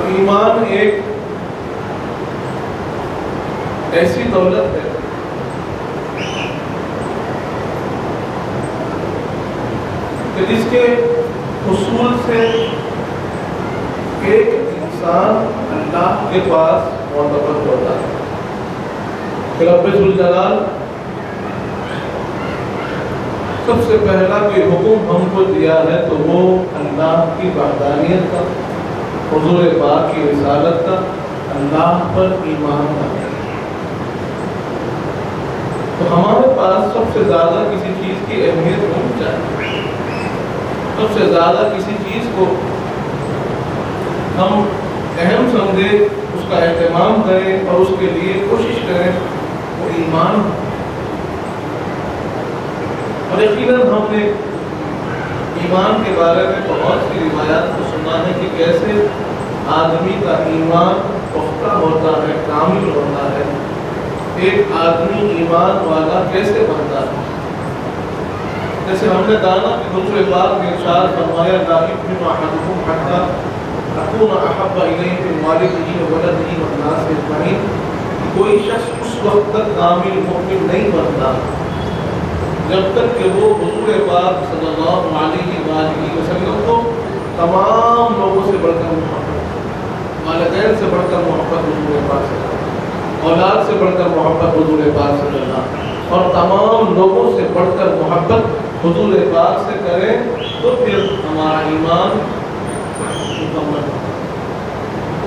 اب ایمان ایک ایسی دولت ہے کہ جس کے حصول سے ایک انسان اللہ کے پاس معتبر ہوتا ہے. کہ رب ذوالجلال سب سے پہلا کوئی حکم ہم کو دیا ہے تو وہ اللہ کی وحدانیت کا، حضور پاک کی رسالت کا، اللہ پر ایمان کا. تو ہمارے پاس سب سے زیادہ کسی چیز کی اہمیت ہونی چاہیے، سب سے زیادہ کسی چیز کو ہم اہم سمجھیں، اس کا اہتمام کریں اور اس کے لیے کوشش کریں، وہ ایمان. اور یقیناً ہم نے ایمان کے بارے میں بہت سی روایات کو سنا ہے کہ کیسے آدمی کا ایمان پختہ ہوتا ہے، کامل ہوتا ہے. ایک آدمی ایمان والا کیسے بنتا ہے؟ جیسے ہم نے جانا کہ حضور پاک نے ارشاد فرمایا لا یؤمن احدکم حتی اکون احب الیہ من والدہ وولدہ والناس اجمعین. کوئی شخص اس وقت تک کامل مومن نہیں بنتا جب تک کہ وہ حضور پاک صلی اللہ علیہ وآلہ وسلم کو تمام لوگوں سے بڑھ کر محبت، والدین سے بڑھ کر محبت حضور پاک صلی اللہ، اولاد سے بڑھ کر محبت حضور پاک صلی اللہ، اور تمام لوگوں سے بڑھ کر محبت حضور پاک سے کریں تو پھر ہمارا ایمان مکمل.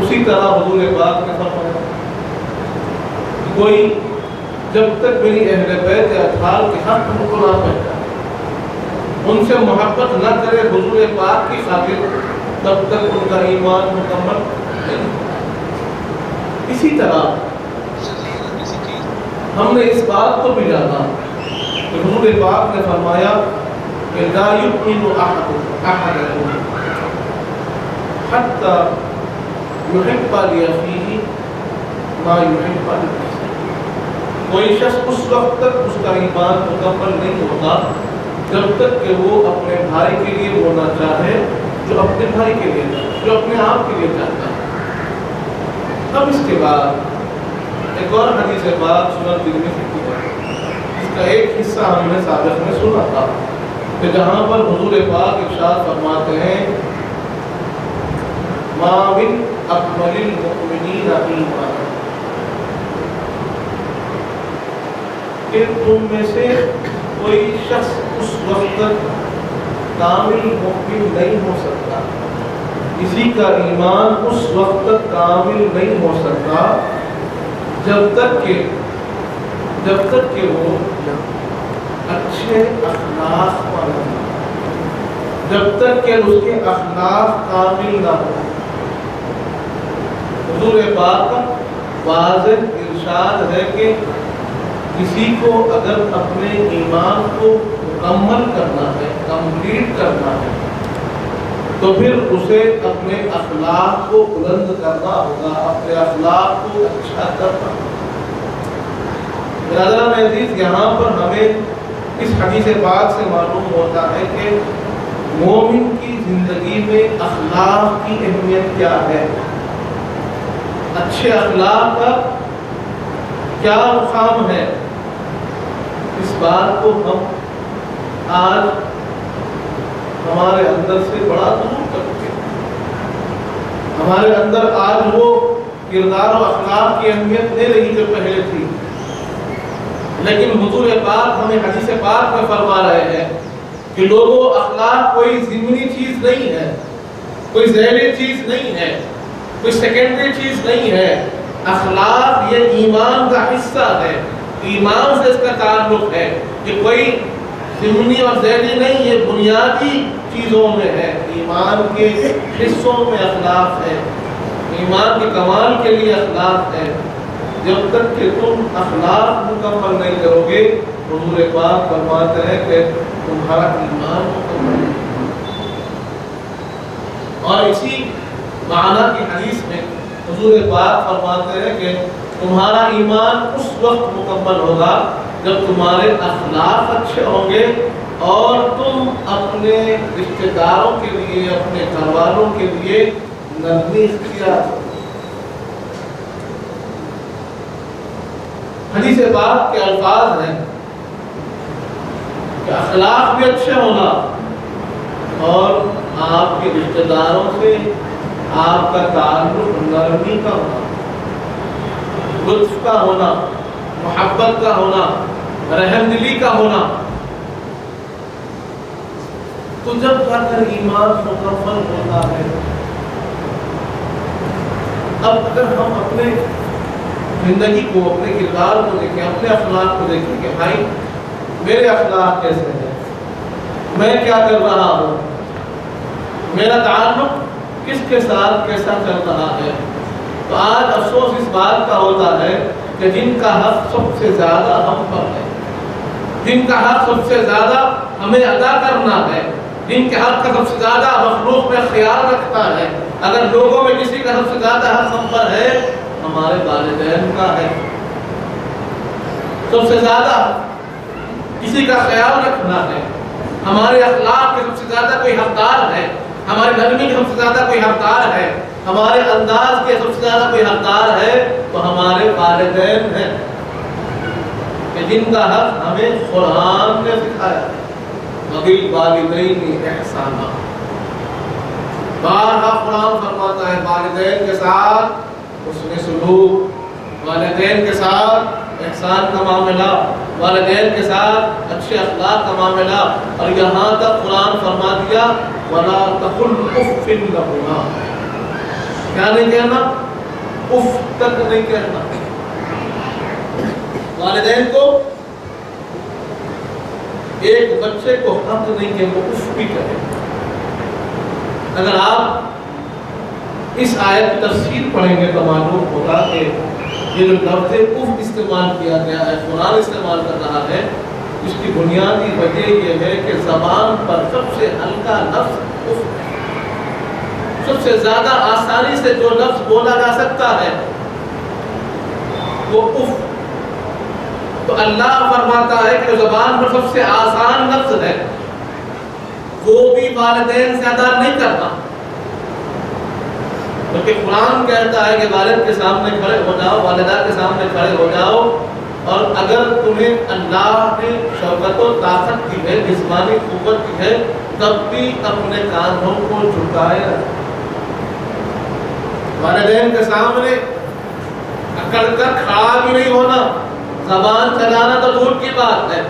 اسی طرح حضور پاک نے فرمایا کوئی جب تک میری اہل بیت اطہار کے حق ان کو نہ پہچانے، ان سے محبت نہ کرے حضور پاک کی خاطر، تب تک ان کا ایمان مکمل نہیں. اسی طرح ہم نے اس بات کو بھی جانا کہ حضور پاک نے فرمایا کہ لا یؤمن احدکم حتی یحب لأخیہ ما یحب لنفسہ. کوئی شخص اس وقت تک اس کا ایمان مکمل نہیں ہوتا جب تک کہ وہ اپنے بھائی کے لیے وہ نہ چاہے جو اپنے بھائی کے لیے چاہے، جو اپنے آپ کے لیے چاہتا ہے. اب اس کے بعد ایک اور حدیث پاک سنن ترمذی کی ہے، اس کا ایک حصہ ہم نے سابق میں سنا تھا کہ جہاں پر حضور پاک ارشاد فرماتے ہیں ما من اکمل المؤمنین ایمانا، کہ تم میں سے کوئی شخص اس وقت تک کامل مؤمن نہیں ہو سکتا، کسی کا ایمان اس وقت تک کامل نہیں ہو سکتا جب تک کہ وہ اچھے اخلاق پر ہو، جب تک کہ اس کے اخلاق کامل نہ ہو. حضور پاک کا واضح ارشاد ہے کہ کسی کو اگر اپنے ایمان کو مکمل کرنا ہے، کمپلیٹ کرنا ہے، تو پھر اسے اپنے اخلاق کو بلند کرنا ہوگا، اپنے اخلاق کو اچھا کرنا ہوگا. برادران عزیز، یہاں پر ہمیں اس حدیث پاک سے معلوم ہوتا ہے کہ مومن کی زندگی میں اخلاق کی اہمیت کیا ہے، اچھے اخلاق کا کیا مقام ہے. اس بات کو ہم آج ہمارے اندر سے بڑا دور کرتے ہیں. ہمارے اندر آج وہ کردار و اخلاق کی اہمیت نہیں رہی جو پہلے تھی. لیکن حضور پاک ہمیں حدیث پاک میں فرما رہے ہیں کہ لوگوں، اخلاق کوئی ضمنی چیز نہیں ہے، کوئی ذیلی چیز نہیں ہے، کوئی سیکنڈری چیز نہیں ہے. اخلاق یہ ایمان کا حصہ ہے، ایمان سے اس کا تعلق ہے. کہ کوئی ضمنی اور ذیلی نہیں، یہ بنیادی چیزوں میں ہے. ایمان کے حصوں میں اخلاق ہے، ایمان کے کمال کے لیے اخلاق ہے. جب تک کہ تم اخلاق مکمل نہیں کرو گے، حضور پاک فرماتے ہیں کہ تمہارا ایمان مکمل نہیں. اور اسی معنی کی حدیث میں حضور پاک فرماتے ہیں کہ تمہارا ایمان اس وقت مکمل ہوگا جب تمہارے اخلاق اچھے ہوں گے اور تم اپنے رشتہ داروں کے لیے، اپنے گھر والوں کے لیے نرمی اختیار کرو۔ حدیث پاک کے الفاظ ہیں کہ اخلاق بھی اچھے ہونا اور آپ کے رشتہ داروں سے آپ کا تعلق نرمی کا ہونا، لطف کا ہونا، محبت کا ہونا، رحم دلی کا ہونا۔ تو جب جا کر ایمان مکمل ہوتا ہے، اب اگر ہم اپنے زندگی کو، اپنے کردار کو دیکھیں، اپنے اخلاق کو دیکھیں کہ بھائی میرے اخلاق کیسے ہیں، میں کیا کر رہا ہوں، میرا تعلق کس کے ساتھ کیسا چل رہا ہے، تو آج افسوس اس بات کا ہوتا ہے کہ جن کا حق سب سے زیادہ ہم پر ہے، جن کا حق سب سے زیادہ ہمیں ادا کرنا ہے، جن کے حق کا سب سے زیادہ مخلوق میں خیال رکھتا ہے، اگر لوگوں میں کسی کا سب سے زیادہ حق ہم پر ہے، ہمارے والدین کا ہے۔ سب سے زیادہ کسی کا خیال رکھنا ہے، ہمارے اخلاق کے سب سے زیادہ کوئی حقدار ہے، ہماری نرمی کے سب سے زیادہ کوئی حقدار ہے، ہمارے انداز کے سب سے زیادہ کوئی حقدار ہے، تو ہمارے والدین ہیں کہ جن کا حق ہمیں قرآن نے سکھایا، وَبِالْوَالِدَيْنِ إِحْسَانًا۔ بارہا قرآن فرماتا ہے والدین کے ساتھ حسن سلوک، والدین کے ساتھ احسان کا معاملہ، والدین کے ساتھ اچھے اخلاق کا معاملہ، اور یہاں تک قرآن فرما دیا وَلَا تَقُلْ أُفٍّ لَهُمَا، کیا نہیں کہنا؟ اف تک نہیں کہنا۔ والدین کو، ایک بچے کو حق نہیں کہ وہ اف بھی کرے۔ اگر آپ اس آیت کی تفسیر پڑھیں گے تو معلوم ہوگا کہ یہ جو لفظ اف استعمال کیا گیا ہے، قرآن استعمال کر رہا ہے، اس کی بنیادی وجہ یہ ہے کہ زبان پر سب سے ہلکا لفظ اف ہے، سب سے زیادہ آسانی سے جو لفظ بولا جا سکتا ہے وہ اف۔ تو اللہ فرماتا ہے کہ زبان پر سب سے آسان لفظ ہے وہ بھی والدین سے ادا نہیں کرتا، کیونکہ قرآن کہتا ہے کہ والد کے سامنے کھڑے ہو جاؤ، والدہ کے سامنے کھڑے ہو جاؤ، اور اگر تمہیں اللہ نے شوکت و طاقت دی ہے، جسمانی قوت دی ہے، تب بھی اپنے کانوں کو جھکائے رکھو۔ والدین کے سامنے اکڑ کر کھڑا بھی نہیں ہونا، زبان چلانا تو دور کی بات ہے،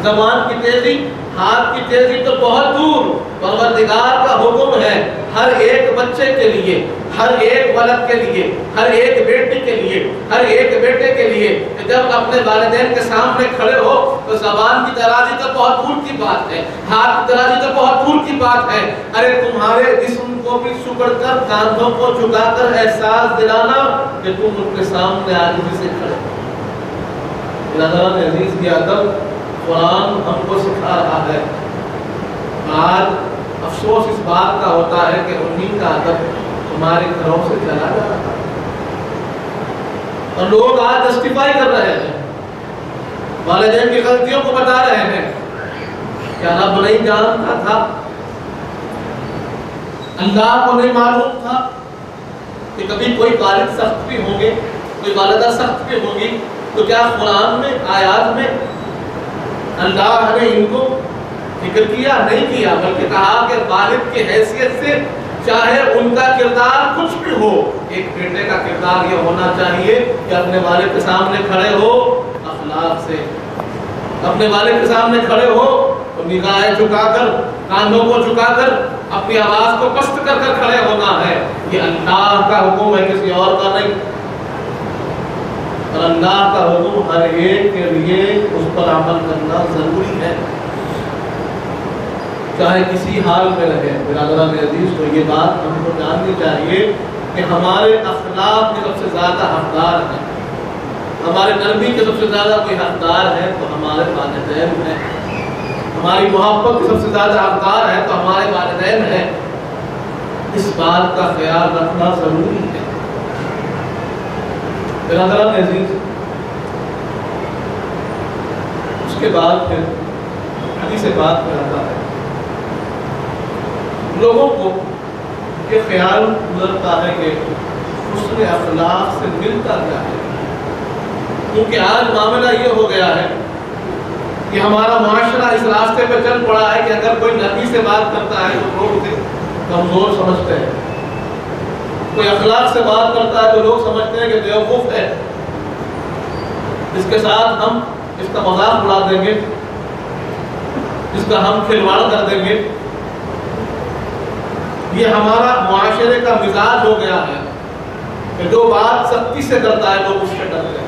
زبان کی تیزی، ہاتھ کی تیزی تو بہت دور۔ پروردگار کا حکم ہے ہر ایک بچے کے لیے، ہر ایک ولد کے لیے، ہر ایک بیٹی کے لیے، ہر ایک بیٹے کے لیے کہ جب اپنے والدین کے سامنے کھڑے ہو تو زبان کی درازی تو بہت دور کی بات ہے، ہاتھ کی درازی تو بہت دور کی بات ہے، ارے تمہارے جسم کو بھی سکڑ کر، کاندھوں کو جھکا کر احساس دلانا کہ تم ان کے سامنے عاجزی سے کھڑے ہو۔ اللہ عزیز کی ادب قرآن ہم کو سکھا رہا ہے۔ آج افسوس اس بات کا ہوتا ہے کہ انہیں کا ادب ہمارے گھروں سے چلا جا رہا ہے، اور لوگ آج جسٹیفائی کر رہے ہیں، والدین کی غلطیوں کو بتا رہے ہیں۔ کیا رب نہیں جانتا تھا؟ اللہ کو نہیں معلوم تھا کہ کبھی کوئی والد سخت بھی ہوں گے، کوئی والدہ سخت بھی ہوگی؟ تو کیا قرآن میں، آیات میں اللہ نے ان کو ذکر کیا؟ نہیں کیا، بلکہ کہا کہ والد کی حیثیت سے چاہے ان کا کردار کچھ بھی ہو، ایک بیٹے کا کردار یہ ہونا چاہیے کہ اپنے والد کے سامنے کھڑے ہو اخلاق سے، اپنے والد کے سامنے کھڑے ہو تو نگاہیں جھکا کر، کانوں کو جھکا کر، اپنی آواز کو پست کر کر کھڑے ہونا ہے۔ یہ اللہ کا حکم ہے، کسی اور کا نہیں، اور اللہ کا حکم ہر ایک کے لیے اس پر عمل کرنا ضروری ہے، چاہے کسی حال میں رہے۔ برادران عزیز، تو یہ بات ہم کو جاننی چاہیے کہ ہمارے اخلاق کے سب سے زیادہ حقدار ہیں، ہمارے نرمی کے سب سے زیادہ کوئی حقدار ہے تو ہمارے والدین ہیں، ہماری محبت کے سب سے زیادہ حقدار ہے تو ہمارے والدین ہیں۔ اس بات کا خیال رکھنا ضروری ہے۔ برادران عزیز، اس کے بعد پھر حدیث بات میں آتا ہے لوگوں کو یہ خیال گزرتا ہے کہ حسن اخلاق سے ملتا کیا ہے، کیونکہ آج معاملہ یہ ہو گیا ہے کہ ہمارا معاشرہ اس راستے پہ چل پڑا ہے کہ اگر کوئی نبی سے بات کرتا ہے تو لوگ اسے کمزور سمجھتے ہیں، کوئی اخلاق سے بات کرتا ہے تو لوگ سمجھتے ہیں کہ بیوقوف ہے، اس کے ساتھ ہم اس کا مذاق اڑا دیں گے، اس کا ہم کھلواڑ کر دیں گے۔ یہ ہمارا معاشرے کا مزاج ہو گیا ہے کہ جو بات سختی سے کرتا ہے لوگ اس سے ڈرتے ہیں،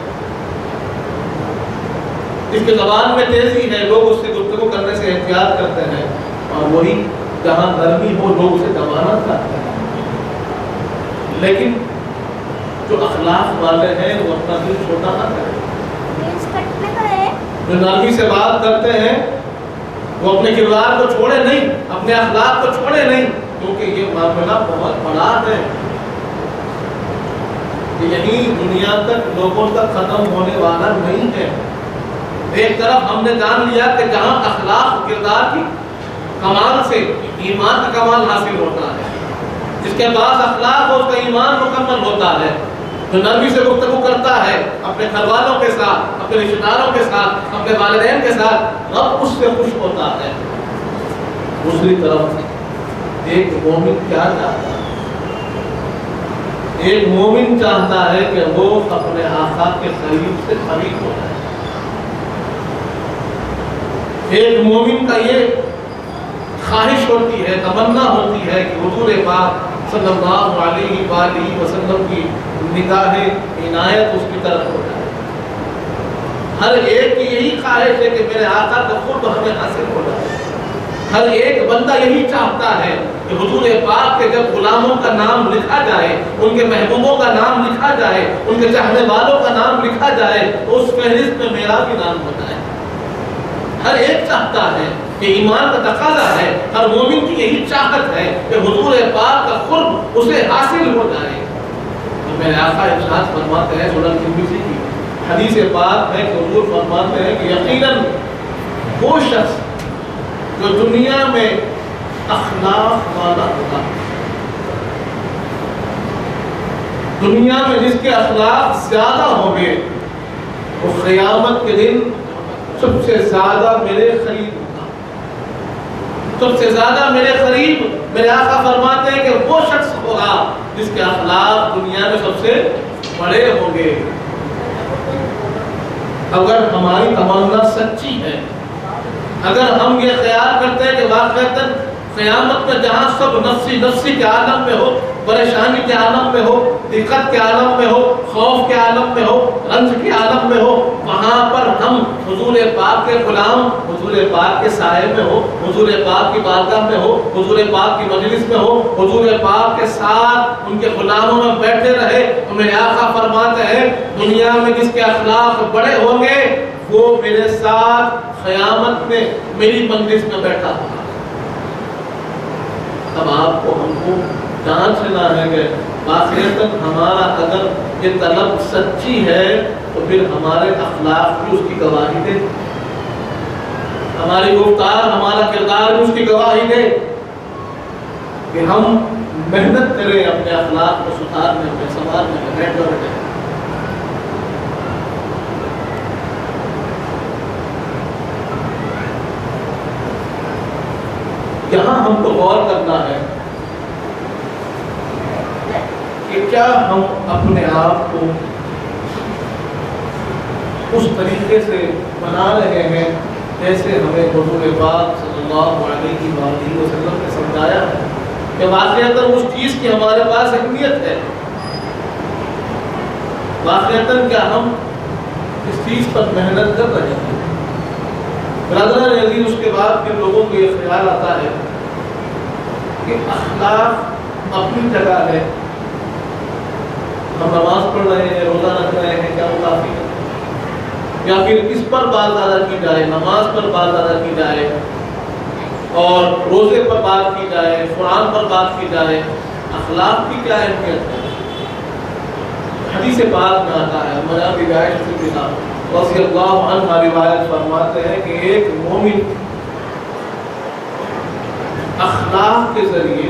اس کے زبان میں تیزی ہے، لوگ اس سے گفتگو کرنے سے احتیاط کرتے ہیں، اور وہی جہاں نرمی ہو لوگ اسے دبانا چاہتے ہیں۔ لیکن جو اخلاق والے ہیں وہ اپنا دل چھوٹا نہ کریں، جو نرمی سے بات کرتے ہیں وہ اپنے کردار کو چھوڑے نہیں، اپنے اخلاق کو چھوڑے نہیں، کیونکہ یہ معاملہ بہت بڑا ہے، یہی دنیا تک لوگوں تک ختم ہونے والا نہیں ہے۔ ایک طرف ہم نے جان لیا کہ جہاں اخلاق کردار کی کمال سے ایمان کا کمال حاصل ہوتا ہے، جس کے پاس اخلاق ہو اس کا ایمان مکمل ہوتا ہے، جو نرمی سے گفتگو کرتا ہے اپنے گھر والوں کے ساتھ، اپنے رشتہ داروں کے ساتھ، اپنے والدین کے ساتھ، رب اس سے خوش ہوتا ہے۔ دوسری طرف ایک مومن کیا چاہتا ہے؟ ایک مومن چاہتا ہے کہ وہ اپنے آقا کے قریب سے قریب ہو جائے۔ ایک مومن کا یہ خواہش ہوتی ہے، تمنا ہوتی ہے کہ حضور پاک صلی اللہ علیہ وآلہ وسلم کی نگاہ عنایت اس کی طرف ہو جائے۔ ہر ایک کی یہی خواہش ہے کہ میرے آقا کا قرب ہمیں حاصل ہو جائے۔ ہر ایک بندہ یہی چاہتا ہے کہ حضور پاک کے جب غلاموں کا نام لکھا جائے، ان کے محبوبوں کا نام لکھا جائے، ان کے چاہنے والوں کا نام لکھا جائے تو اس فہرست میں میرا بھی نام ہو جائے۔ ہر ایک چاہتا ہے کہ ایمان کا تقاضا ہے، ہر مومن کی یہی چاہت ہے کہ حضور پاک کا قرب اسے حاصل ہو جائے۔ میرے آقا ارشاد فرماتے ہیں سنن ترمذی کی حدیث پاک ہے کہ حضور فرماتے ہیں کہ یقیناً وہ شخص جو دنیا میں اخلاق والا ہوگا، دنیا میں جس کے اخلاق زیادہ ہوں گے، وہ قیامت کے دن سب سے زیادہ میرے قریب ہوگا۔ سب سے زیادہ میرے قریب میرے آقا فرماتے ہیں کہ وہ شخص ہوگا جس کے اخلاق دنیا میں سب سے بڑے ہوں گے۔ اگر ہماری تمنا سچی ہے، اگر ہم یہ خیال کرتے ہیں کہ واقعتاً قیامت میں جہاں سب نفسی نفسی کے عالم میں ہو، پریشانی کے عالم میں ہو، دقت کے عالم میں ہو، خوف کے عالم میں ہو، رنج کے عالم میں ہو، وہاں پر ہم حضور پاک کے غلام حضور پاک کے سائے میں ہو، حضور پاک کی بارگاہ میں ہو، حضور پاک کی مجلس میں ہو، حضور پاک کے ساتھ ان کے غلاموں میں بیٹھے رہے، تو میرے آقا فرماتے ہیں دنیا میں جس کے اخلاق بڑے ہوں گے وہ میرے ساتھ قیامت میں میری مجلس میں بیٹھا ہوگا۔ اب آپ کو ہم کو جانچ لینا ہے کہ واقعتاً ہمارا اگر یہ طلب سچی ہے تو پھر ہمارے اخلاق بھی اس کی گواہی دے، ہماری گفتار ہمارا کردار بھی اس کی گواہی دے کہ ہم محنت کریں اپنے اخلاق کو سدھارنے میں، سنوارنے میں، بہتر میں۔ یہاں ہم کو غور کرنا ہے کہ کیا ہم اپنے آپ کو اس طریقے سے بنا رہے ہیں جیسے ہمیں حضور پاک صلی اللہ علیہ وآلہ وسلم نے سمجھایا ہے، کہ واقعتاً اس چیز کی ہمارے پاس اہمیت ہے، واقعتاً کیا ہم اس چیز پر محنت کر رہے ہیں۔ برادران عزیز، اس کے بعد پھر لوگوں کو یہ خیال آتا ہے کہ اخلاق اپنی جگہ ہے، ہم نماز پڑھ رہے ہیں، روزہ رکھ رہے ہیں، کیا وہ کافی ہے؟ یا پھر اس پر بات زیادہ کی جائے، نماز پر بات زیادہ کی جائے، اور روزے پر بات کی جائے، قرآن پر بات کی جائے، اخلاق کی کیا اہمیت ہے؟ حدیث پاک میں آتا ہے، مجاہد عائشہ صدیقہ رضی اللہ عنہ روایت فرماتے ہیں کہ ایک مومن اخلاق کے ذریعے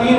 3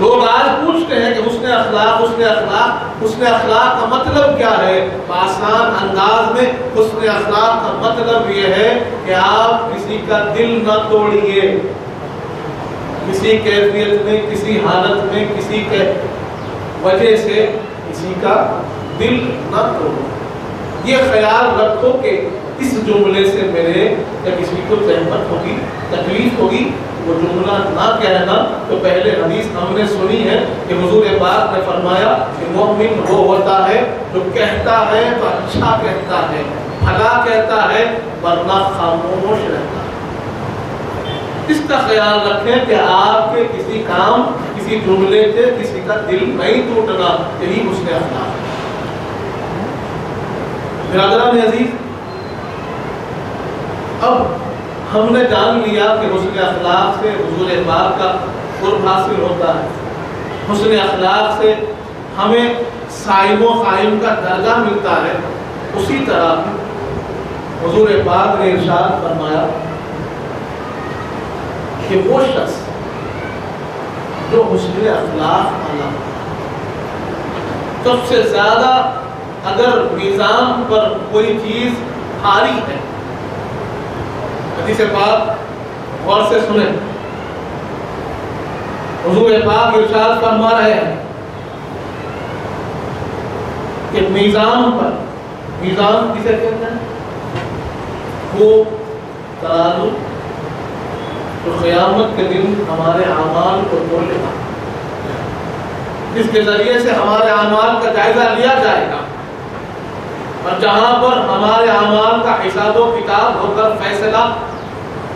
لوگ آج پوچھتے ہیں کہ حسن اخلاق حسن اخلاق کا مطلب کیا ہے؟ آسان انداز میں حسن اخلاق کا مطلب یہ ہے کہ آپ کسی کا دل نہ توڑیے، کسی کیفیت میں، کسی حالت میں، کسی کے وجہ سے کسی کا دل نہ توڑو۔ یہ خیال رکھو کہ اس جملے سے میرے یا کسی کو زحمت ہوگی، تکلیف ہوگی، وہ جملہ نہ کہنا۔ تو پہلے حدیث ہم نے سنی ہے کہ حضور پاک نے فرمایا کہ مومن وہ ہوتا ہے جو کہتا ہے تو اچھا کہتا ہے، بھلا کہتا ہے، ورنہ خاموش رہتا ہے۔ اس کا خیال رکھیں کہ آپ کے کسی کام، کسی جملے سے کسی کا دل نہیں ٹوٹنا، یہی حسن اخلاق ہے۔ برادران عزیز، اب ہم نے جان لیا کہ حسن اخلاق سے حضور پاک کا قرب حاصل ہوتا ہے، حسن اخلاق سے ہمیں صائم و قائم کا درجہ ملتا ہے۔ اسی طرح حضور پاک نے ارشاد فرمایا کہ وہ شخص جو حسن اخلاق والا، سب سے زیادہ اگر میزان پر کوئی چیز بھاری ہے، حدیث پاک غور سے سنیں، حضور پاک ارشاد فرما رہے ہیں کہ میزان پر، میزان کسے کہتے ہیں؟ وہ ترازو جو قیامت کے دن ہمارے اعمال کو تولے گا، جس کے ذریعے سے ہمارے اعمال کا جائزہ لیا جائے گا، اور جہاں پر ہمارے اعمال کا حساب و کتاب ہو کر فیصلہ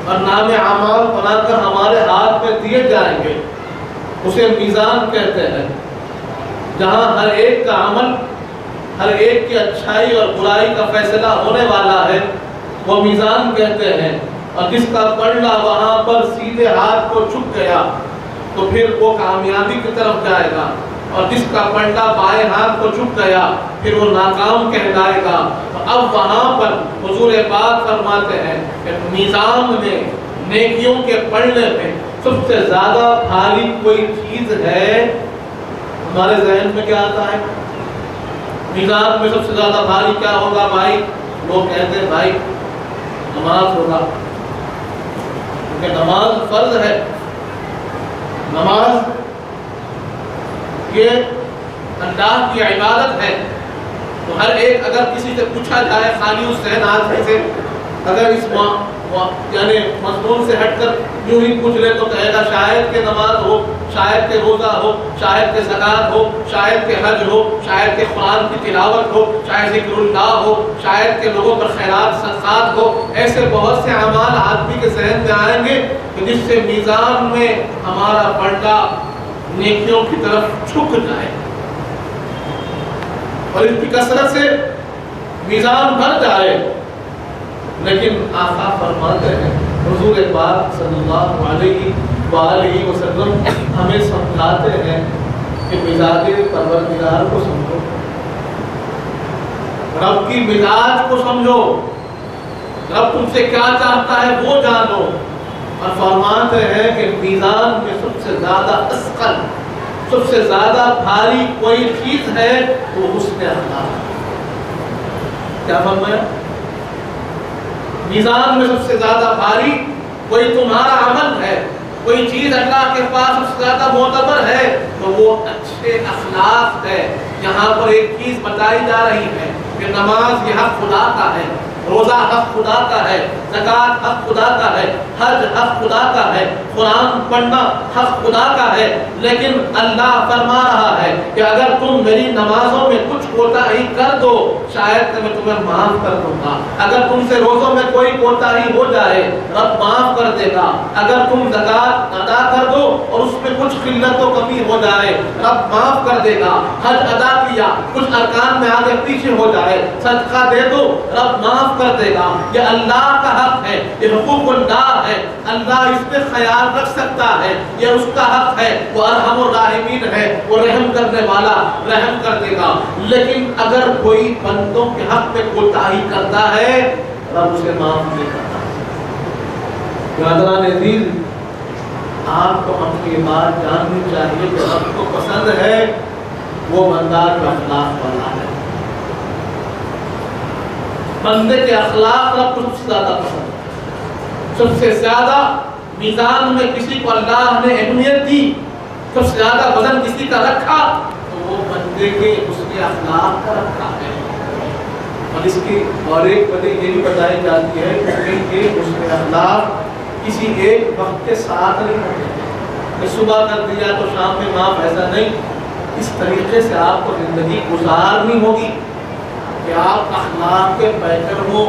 اور نام اعمال بنا کر ہمارے ہاتھ میں دیے جائیں گے، اسے میزان کہتے ہیں، جہاں ہر ایک کا عمل، ہر ایک کی اچھائی اور برائی کا فیصلہ ہونے والا ہے، وہ میزان کہتے ہیں۔ اور جس کا پلڑا وہاں پر سیدھے ہاتھ کو چھپ گیا تو پھر وہ کامیابی کی طرف جائے گا، اور جس کا پلڑا بائیں ہاتھ کو چھپ گیا پھر وہ ناکام کہلائے گا۔ اب وہاں پر حضور پاک فرماتے ہیں کہ میزان میں، نیکیوں کے پلڑے میں سب سے زیادہ بھاری کوئی چیز ہے، ہمارے ذہن میں کیا آتا ہے؟ میزان میں سب سے زیادہ بھاری کیا ہوگا بھائی؟ لوگ کہتے ہیں بھائی نماز ہوگا، کیونکہ نماز فرض ہے، نماز یہ اللہ کی عبادت ہے۔ تو ہر ایک اگر کسی سے پوچھا جائے خالی اس ذہن آدمی سے، اگر اس یعنی مضمون سے ہٹ کر یوں ہی پوچھ لے تو کہے گا شاید کہ نماز ہو، شاید کہ روزہ ہو، شاید کہ زکوٰۃ ہو، شاید کہ حج ہو، شاید کہ قرآن کی تلاوت ہو، شاید ذکر اللہ ہو، شاید کہ لوگوں پر خیرات صدقات ہو۔ ایسے بہت سے اعمال آدمی کے ذہن میں آئیں گے کہ جس سے میزان میں ہمارا پلڑا نیکیوں کی طرف جھک جائے، اور اس کی کثرت سے میزان بھر جائے۔ لیکن آقا فرماتے ہیں، حضور پاک صلی اللہ علیہ وآلہ وسلم ہمیں سمجھاتے ہیں کہ مزاج پروردگار کو سمجھو، رب کی مزاج کو سمجھو، رب تم سے کیا چاہتا ہے وہ جانو، اور فرماتے ہیں کہ میزان میں سب سے زیادہ اثقل، سب سے زیادہ بھاری کوئی چیز ہے وہ حسن اخلاق۔ کیا فرمایا؟ میزان میں سب سے زیادہ بھاری کوئی تمہارا عمل ہے، کوئی چیز اللہ کے پاس سب سے زیادہ معتبر ہے تو وہ اچھے اخلاق ہے۔ یہاں پر ایک چیز بتائی جا رہی ہے کہ نماز یہ حق خدا کا ہے، روزہ حق خدا کا ہے، زکوٰۃ حق خدا کا ہے، حج حق خدا کا ہے، قرآن پڑھنا حق خدا کا ہے، لیکن اللہ فرما رہا ہے کہ اگر تم میری نمازوں میں کچھ کوتاہی کر دو شاید کہ میں تمہیں معاف کر دوں گا، اگر تم سے روزوں میں کوئی کوتاہی ہو جائے رب معاف کر دے گا، اگر تم زکوٰۃ ادا کر دو اور اس میں کچھ قلت و کمی ہو جائے رب معاف کر دے گا، حج ادا کیا کچھ ارکان میں آگے پیچھے ہو جائے صدقہ دے دو رب معاف کر دے گا۔ یہ اللہ کا حق ہے، یہ حقوق اللہ ہے، اللہ اس پہ خیال رکھ سکتا ہے، یہ اس کا حق ہے، وہ ارحم الراحمین ہے، وہ رحم کرنے والا رحم کر دے گا۔ لیکن اگر کوئی بندوں کے حق پہ کوتاہی کرتا ہے رب اسے معاف نہیں کرتا۔ برادران عزیز، آپ کو ہم کی بات جاننی چاہیے کہ ہم کو پسند ہے وہ بندہ جو اخلاق والا ہے. بندے کے اخلاق رب کو سب سے زیادہ پسند ہے. سب سے زیادہ میزان میں کسی کو اللہ نے اہمیت دی, سب سے زیادہ وزن کسی کا رکھا تو وہ بندے کے اس کے اخلاق کا رکھا ہے. اور اس کی اور ایک وجہ یہ بھی بتائی جاتی ہے کہ اس کے اخلاق کسی ایک وقت کے ساتھ نہیں ہوتے کہ صبح کر دیا تو شام میں معاف, ایسا نہیں. اس طریقے سے آپ کو زندگی گزارنی ہوگی کہ آپ اخلاق کے پیکر ہو,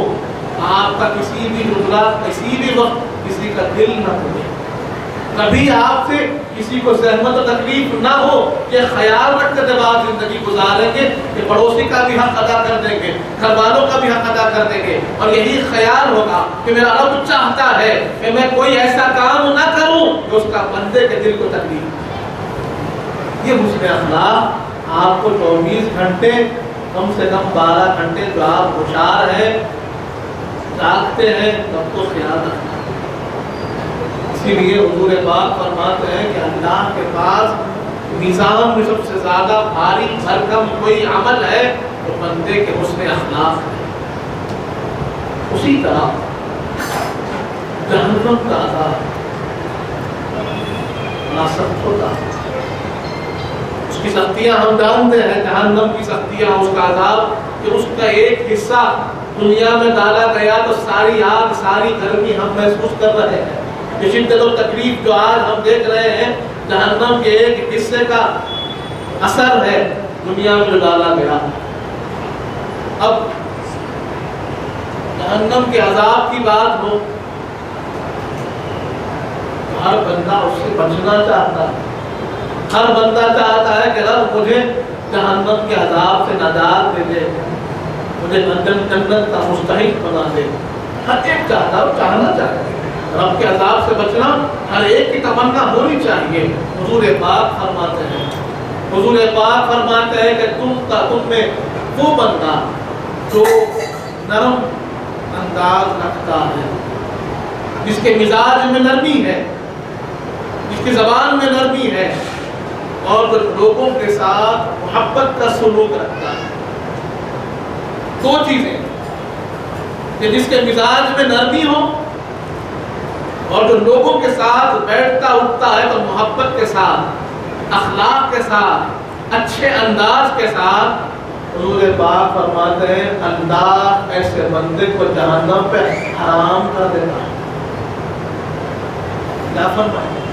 آپ کا کسی بھی نزلہ کسی بھی وقت کسی کا دل نہ ٹوٹے, کبھی آپ سے کسی کو زحمت و تکلیف نہ ہو. یہ خیال رکھ کر جب آپ زندگی گزاریں گے کہ پڑوسی کا بھی حق ادا کر دیں گے, گھر والوں کا بھی حق ادا کر دیں گے, اور یہی خیال ہوگا کہ میرا رب چاہتا ہے کہ میں کوئی ایسا کام نہ کروں کہ اس کا بندے کے دل کو تکلیف. یہ حسن اخلاق آپ کو 24 گھنٹے کم سے کم 12 گھنٹے جو آپ ہوشیار ہیں جاگتے ہیں تب تو خیال رکھنا. اسی لیے حضور پاک فرماتے ہیں کہ اللہ کے پاس میزان میں سب سے زیادہ بھاری بھرکم کوئی عمل ہے تو بندے کے حسن اخلاق ہے. اسی طرح جہنم کا عذاب بڑا سخت ہوتا ہے. اس کی سختیاں ہم جانتے ہیں, جہنم کی سختیاں, اس کا عذاب کہ اس کا ایک حصہ دنیا میں ڈالا گیا تو ساری آگ ساری گرمی ہم محسوس کر رہے ہیں. یہ شدت و تکلیف جو آج ہم دیکھ رہے ہیں جہنم کے ایک حصے کا اثر ہے دنیا میں جو ڈالا گیا. اب جہنم کے عذاب کی بات ہو تو ہر بندہ اس سے بچنا چاہتا ہے. ہر بندہ چاہتا ہے کہ رب مجھے جہنم کے عذاب سے نجات دے دے, مجھے جنت کا مستحق بنا دے. ہر ایک چاہتا ہے, چاہنا چاہتا ہے رب کے عذاب سے بچنا ہر ایک کی تمنا ہونی چاہیے. حضور پاک فرماتے ہیں کہ تم میں وہ بندہ جو نرم انداز رکھتا ہے, جس کے مزاج میں نرمی ہے, جس کی زبان میں نرمی ہے, اور جو لوگوں کے ساتھ محبت کا سلوک رکھتا ہے. دو چیزیں کہ جس کے مزاج میں نرمی ہو اور جو لوگوں کے ساتھ بیٹھتا اٹھتا ہے تو محبت کے ساتھ, اخلاق کے ساتھ, اچھے انداز کے ساتھ. حضور پاک فرماتے ہیں اللہ ایسے بندے کو جہنم پہ حرام کر دیتا ہے. کیا فرمایا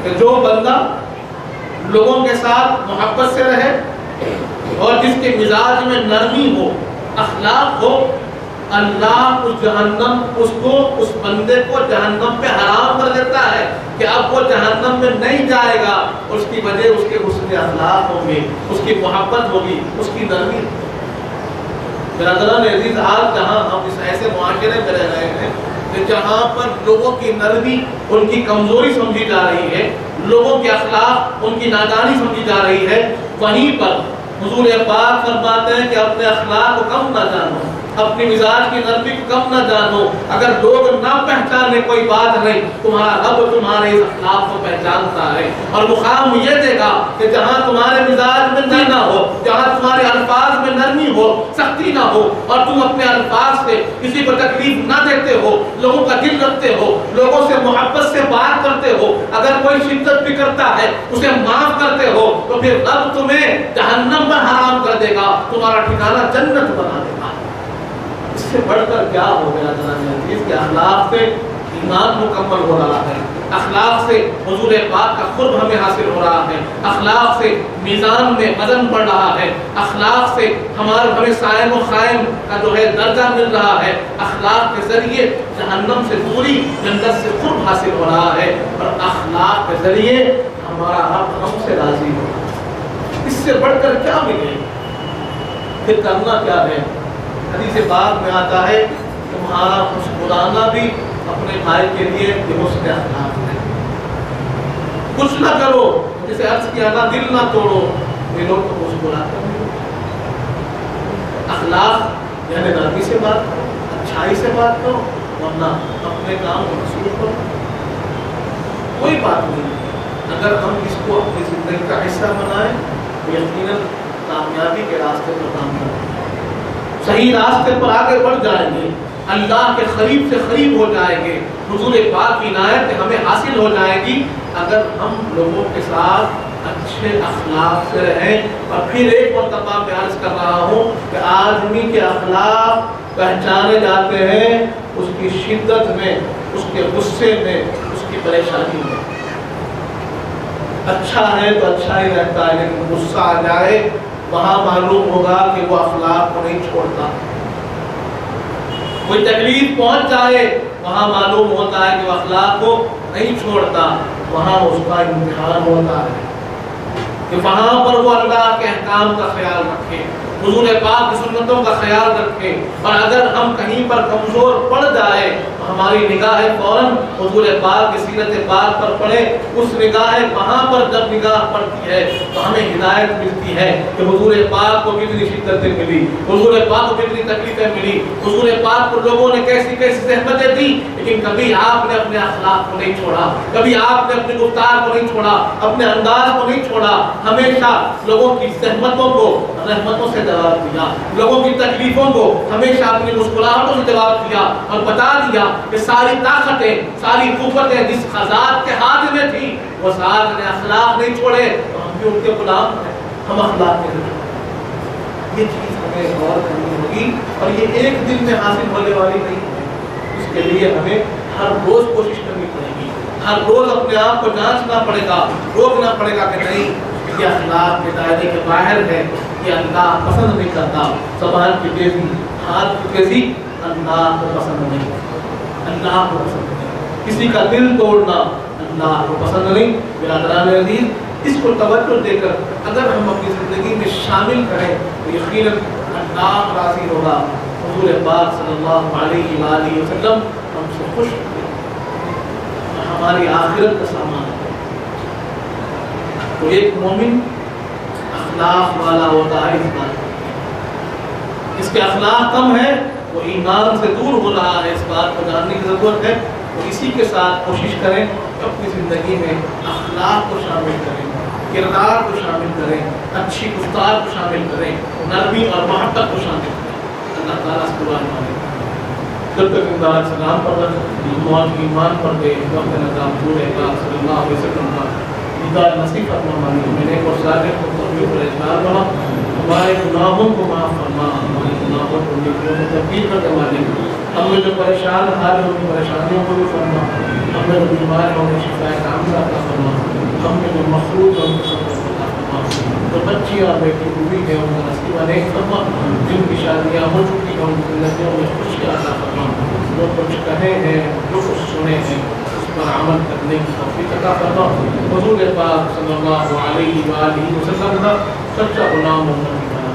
کہ جو بندہ لوگوں کے ساتھ محبت سے رہے اور جس کے مزاج میں نرمی ہو, اخلاق ہو, اللہ اس بندے کو جہنم پہ حرام کر دیتا ہے کہ اب وہ جہنم میں نہیں جائے گا. اس کی وجہ اس کے حسن اخلاق ہوں گے, اس کی محبت ہوگی, اس کی نرمی. برادران عزیز, آج جہاں ہم اس ایسے معاشرے میں رہ رہے ہیں کہ جہاں پر لوگوں کی نرمی ان کی کمزوری سمجھی جا رہی ہے, لوگوں کے اخلاق ان کی نادانی سمجھی جا رہی ہے, وہیں پر حضور پاک فرماتے ہیں کہ اپنے اخلاق کو کم نہ جانو, اپنی مزاج کی نرمی کو کم نہ جانو. اگر لوگ نہ پہچانے کوئی بات نہیں, تمہارا رب تمہارے اس اخلاق کو پہچانتا ہے اور مقام یہ دے گا کہ جہاں تمہارے مزاج میں نرمی نہ ہو, جہاں تمہارے الفاظ میں نرمی ہو, سختی نہ ہو, اور تم اپنے الفاظ سے کسی کو تکلیف نہ دیتے ہو, لوگوں کا دل رکھتے ہو, لوگوں سے محبت سے بات کرتے ہو, اگر کوئی شدت بھی کرتا ہے اسے معاف کرتے ہو, تو پھر رب تمہیں جہنم میں حرام کر دے گا, تمہارا ٹھکانہ جنت بنا دے گا. اس سے بڑھ کر کیا ہو گیا جناب عزیز کہ اخلاق سے ایمان مکمل ہو رہا ہے, اخلاق سے حضور پاک کا قرب ہمیں حاصل ہو رہا ہے, اخلاق سے میزان میں وزن بڑھ رہا ہے, اخلاق سے ہمیں صائم و قائم کا جو ہے درجہ مل رہا ہے, اخلاق کے ذریعے جہنم سے دوری, جنت سے قرب حاصل ہو رہا ہے, اور اخلاق کے ذریعے ہمارا رب ہم سے راضی ہو. اس سے بڑھ کر کیا ملے, پھر کرنا کیا ہے. حدیث پاک میں آتا ہے تمہارا مسکرانا بھی اپنے بھائی کے لیے حسن اخلاق ہے. کچھ نہ کرو, جسے عرض کیا نا دل نہ توڑو, یہ لوگ تو مسکراتے ہیں. اخلاق یعنی نرمی سے بات کرو, اچھائی سے بات کرو, ورنہ اپنے کام کو مصروف کرو. کوئی بات نہیں، اگر ہم اس کو اپنی زندگی کا حصہ بنائیں تو یقیناً کامیابی کے راستے پر کامیاب ہوں گے، صحیح راستے پر آگے بڑھ جائیں گے، اللہ کے قریب سے قریب ہو جائیں گے، حضور پاک کی عنایت ہمیں حاصل ہو جائے گی اگر ہم لوگوں کے ساتھ اچھے اخلاق سے رہیں۔ اور پھر ایک مرتبہ میں عرض کر رہا ہوں کہ آدمی کے اخلاق پہچانے جاتے ہیں اس کی شدت میں، اس کے غصے میں، اس کی پریشانی میں۔ اچھا ہے تو اچھا ہی رہتا ہے، لیکن غصہ آ جائے وہاں معلوم ہوگا کہ وہ اخلاق کو نہیں چھوڑتا، کوئی تکلیف پہنچ جائے وہاں معلوم ہوتا ہے کہ وہ اخلاق کو نہیں چھوڑتا، وہاں اس کا امتحان ہوتا ہے کہ وہاں پر وہ اللہ کے احکام کا خیال رکھے، حضور پاک کی سنتوں کا خیال رکھے، اور اگر ہم کہیں پر کمزور پڑ جائے تو ہماری نگاہ فوراً حضور پاک کی سیرت پاک پر پڑے، اس نگاہ وہاں پر جب نگاہ پڑتی ہے تو ہمیں ہدایت ملتی ہے کہ حضور پاک کو کتنی شدتیں ملی، حضور پاک کو کتنی تکلیفیں ملی، حضور پاک کو لوگوں نے کیسی کیسی زحمتیں دی، لیکن کبھی آپ نے اپنے اخلاق کو نہیں چھوڑا، کبھی آپ نے اپنی گفتار کو نہیں چھوڑا، اپنے انداز کو نہیں چھوڑا، ہمیشہ لوگوں کی زحمتوں کو رحمتوں سے جواب دیا، لوگوں کی تکلیفوں کو ہمیشہ اپنی مسکراہٹوں سے جواب دیا، اور بتا دیا کہ ساری طاقتیں، ساری قوتیں جس ذات کے ہاتھ میں تھی وہ ذات نے اخلاق نہیں چھوڑے، تو ہم بھی ان کے غلام ہیں، ہم اخلاق کے نہیں۔ یہ چیز ہمیں غور کرنی ہوگی، اور یہ ایک دن میں حاصل ہونے والی نہیں ہے، اس کے لیے ہمیں ہر روز کوشش کرنی پڑے گی، ہر روز اپنے آپ کو جانچنا پڑے گا، روکنا پڑے گا کہ نہیں یہ اخلاق کے دائرے کے باہر ہے، یہ اللہ پسند نہیں کرتا، زبان کی تیزی، ہاتھ کی تیزی اللہ کو پسند نہیں، اللہ کو پسند نہیں، کسی کا دل توڑنا اللہ کو پسند نہیں۔ برادران عزیز، اس کو توجہ دے کر اگر ہم اپنی زندگی میں شامل کریں تو یقیناً اللہ راضی ہوگا، حضور پاک صلی اللہ علیہ وآلہ وسلم ہم سے خوش ہوگے، ہماری آخرت کا سامان ہے۔ تو ایک مومن اخلاق والا ہوتا ہے، اس بات اس کے اخلاق کم ہے وہ ایمان سے دور ہو رہا ہے، اس بات کو جاننے کی ضرورت ہے۔ تو اسی کے ساتھ کوشش کریں کہ اپنی زندگی میں اخلاق کو شامل کریں، کردار کو شامل کریں، اچھی گفتار کو شامل کریں، نرمی اور محبت کو شامل کریں۔ اللہ تعالیٰ سے دعا مانگیں جب تک امداد سلام پر ایمان پر دے وقت نظام پورے پاک صلی اللہ علیہ وسلم کا دیدار نصیب فرما، میں نے اور سارے کو توفیق اور اجلال بنا، ہمارے گناہوں کو معاف فرما، ہمارے گناہوں کو نیکیوں میں تبدیل کر دے مالک، ہم میں جو پریشان حال ہے ان کی پریشانیوں کو بھی فرما، ہم میں جو بیمار ہے انہیں شفا کاملہ عطا فرما، ہم میں جو مخلوق ہے ان کو سب کو عطا فرما، جو بچی اور بیٹی ہوئی ہے ان کا نصیب نیک فرما، جن کی شادیاں ہو چکی ہیں ان کی زندگیوں میں خوشی عطا فرما، جو کچھ کہے ہیں جو کچھ سنے ہیں اس پر عمل کرنے کی توفیق عطا فرما۔ حضور پاک صلی اللہ علیہ وآلہ وسلم کا سچا غلام بننے کی بنا،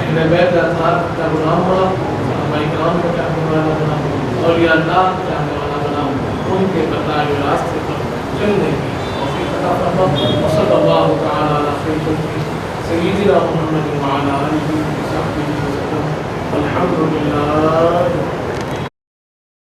اہل بیت اطہار کا غلام بنا، صحابہ کرام کا چاہنے والا بنا، اولیاء اللہ کا چاہنے والا بنا، ان کے بتائے ہوئے راستے پر چلنے کی توفیق عطا فرما۔ وصلی اللہ تعالی علی خیر خلقہ سیدنا محمد وعلی آلہ وصحبہ وسلم، الحمد للہ۔